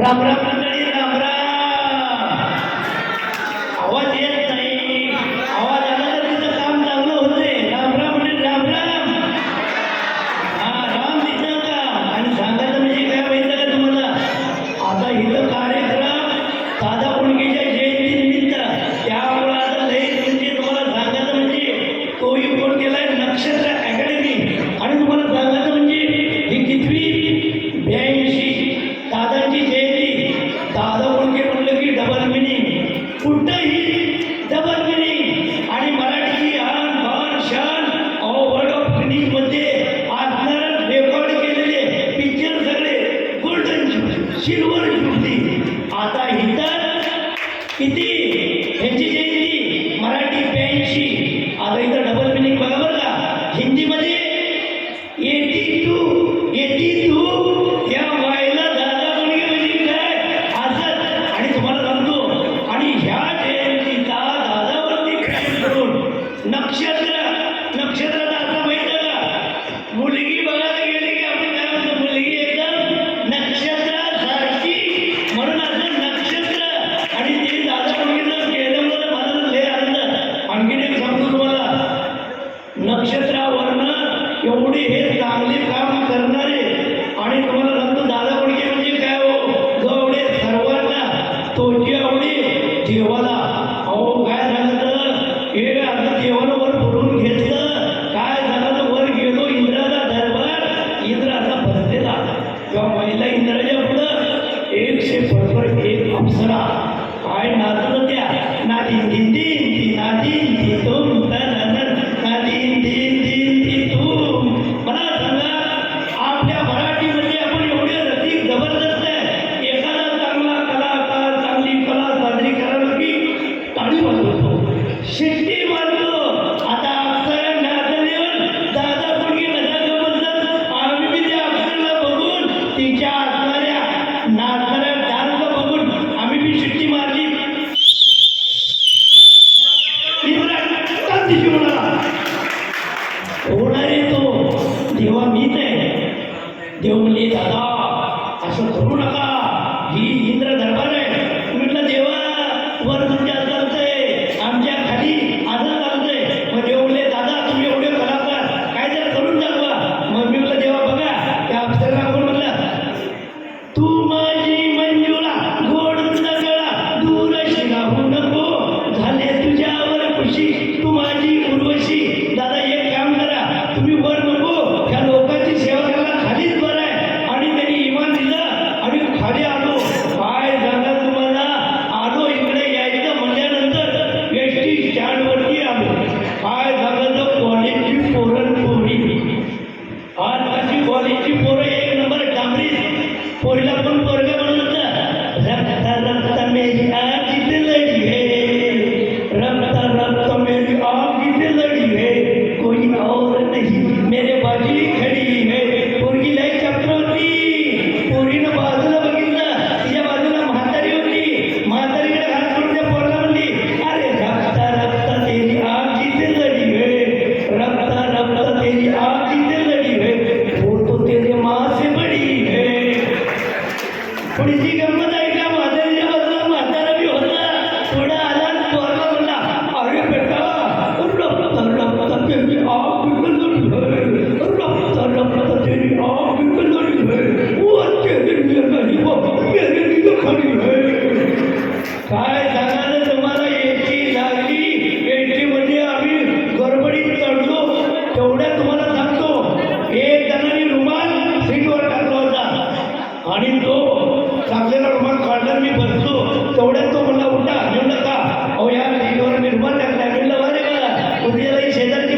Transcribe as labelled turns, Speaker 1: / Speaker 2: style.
Speaker 1: राम राम मंडळी, राम राम. आवाज येत नाही. आवाज आला तर तिचं काम चांगलं होते. राम राम मंडळी, राम राम. हा, राम दिसलं का? आणि सांगायचं म्हणजे काय माहिती का तुम्हाला? आता इथं कार्यक्रम दादा कोंडकेच्या जयंतीनिमित्त, त्यामुळे आता लई म्हणजे तुम्हाला सांगायचं म्हणजे तोही फोन केलाय नक्षत्र अकॅडमी. आणि तुम्हाला सांगायचं म्हणजे ही कितवी 82 दादांची जयंती. दादा कोंडके म्हणलं की डबल मिनिंग, कुठंही डबल मिनिंग. आणि मराठीची आन बान शान वर्ड ऑफ फिनिशमध्ये असणारं रेकॉर्ड केलेले पिक्चर सगळे गोल्डन सिल्वर जुबली. आता इथं किती ह्यांची जयंती मराठी 82. आता इथं डबल मिनिंग बघा बरं का. हिंदीमध्ये 82 या वायला दादा कोंडके म्हणजे काय असत. आणि तुम्हाला सांगतो, आणि ह्या जयंतीचा दादावरती प्रेम करून नक्षत्राचा अर्थ माहिती आहे का? मुलगी बघायला गेली की आपण काय म्हणतो, मुलगी एकदम नक्षत्रासारखी, म्हणून असं नक्षत्र. आणि ते दादा कोंडकेचं केलं म्हणून मला लय आनंद. आणखीन एक सांगतो तुम्हाला, नक्षत्रावरनं एवढे हे चांगले काम करणारे. आणि तुम्हाला सांगतो दादा कोंडके म्हणजे काय हो, गवडे सर्वांना तोची आवडी देवाला. अहो काय सांगतं, हे आता देवानं वर बोलून घेतलं. काय सांगतं, वर गेलो इंद्राचा दरबार, इंद्र असा बसलेला. तेव्हा महिला इंद्राच्या पुढं 101 अप्सरा काय नाचत होत्या. नादीन दिन दिन ती नादीन ती तुम तननन नादीन दिन दिन ती तुम. मला सांगा, आपल्या मराठीमध्ये आपण एवढे रसिक जबरदस्त आहे. एखादा चांगला कलाकार चांगली कला साजरी करायला की टाळी वाजवतो, शिट्टी मारतो. आता अप्सरा नाचल्यावर दादा कोंडके कसा गमतात. आम्ही बी त्या अप्सरेला बघून, तिच्या असणाऱ्या नाचणाऱ्या डान्स बघून आम्ही बी शिट्टी मारली. होणारे तो देवा मीच आहे. देव म्हणजे दादा असं करू नका, ही इंद्र दरबार आहे. म्हटलं देवा वर तुमच्या चालतंय, आमच्या खाली असं चालतंय. मग देव म्हणले दादा तुम्ही एवढे कलाकार काय जरा करून दाखवा. मग मी म्हटलं देवा बघा, त्या अप्सरेला कोण म्हणलं, तू माझी मंजुळा गोड तुझा गळा दूर शिराहू नको झाले तुझ्यावर खुशी, तू माझी उर्वशी. दादा एक काम करा, तुम्ही वर नको, ह्या लोकांची सेवा करायला खालीच बरं आहे. आणि त्यांनी इमान दिलं आणि खाली आलो. काय सांगा तुम्हाला, आलो इकडे यायचं म्हणल्यानंतर एसटी स्टँडवरती आलो. काय सांगायचं, कॉलेजची पोरण पोरी, आजची कॉलेजची पोरं एक नंबर डांबरी. पोरीला पण पोरगा म्हणत होतं, रक्त रक्त मेरी आग की लढी है, रक्त रक्त मेरी आग की लढी है, कोई और नहीं मेरे बाजू खडी है. पोरगी लई चक्र होती. पोरीनं बाजूला बघितलं, तिच्या बाजूला म्हातारी होती. म्हातारीकडे हात करून त्या पोराला म्हणली, अरे रक्त रक्त तेरी आग की लढी है, रक्त रक्त तेरी आग की लढी है, वो तो तेरे माँ से बड़ी है. थोडीशी गंमत आहे का, म्हातारीच्या बाजूला म्हातारा बी होता. थोडा आला पोरला म्हणला, अरे बेटा रक्त रक्त तेरी आग की लढी है, रक्त रक्त तेरी आग की लढी है, वो तेरे लिए नहीं वो मेरे लिए खड़ी है. काय सांगायचं तुम्हाला, एटी लागली. एटीमध्ये आम्ही गडबडीत चढलो. तेवढ्या तुम्हाला सांगतो, एक जणांनी रुमाल सीटवर टाकला होता आणि तो टाकलेला रुमाल काढला. मी बसलो. तेवढ्यात तो म्हणला उठा. म्हणलं का? अहो या सीटवर मी रुमाल टाकला. म्हणलं बरे बघा, उद्यालाही शेजारची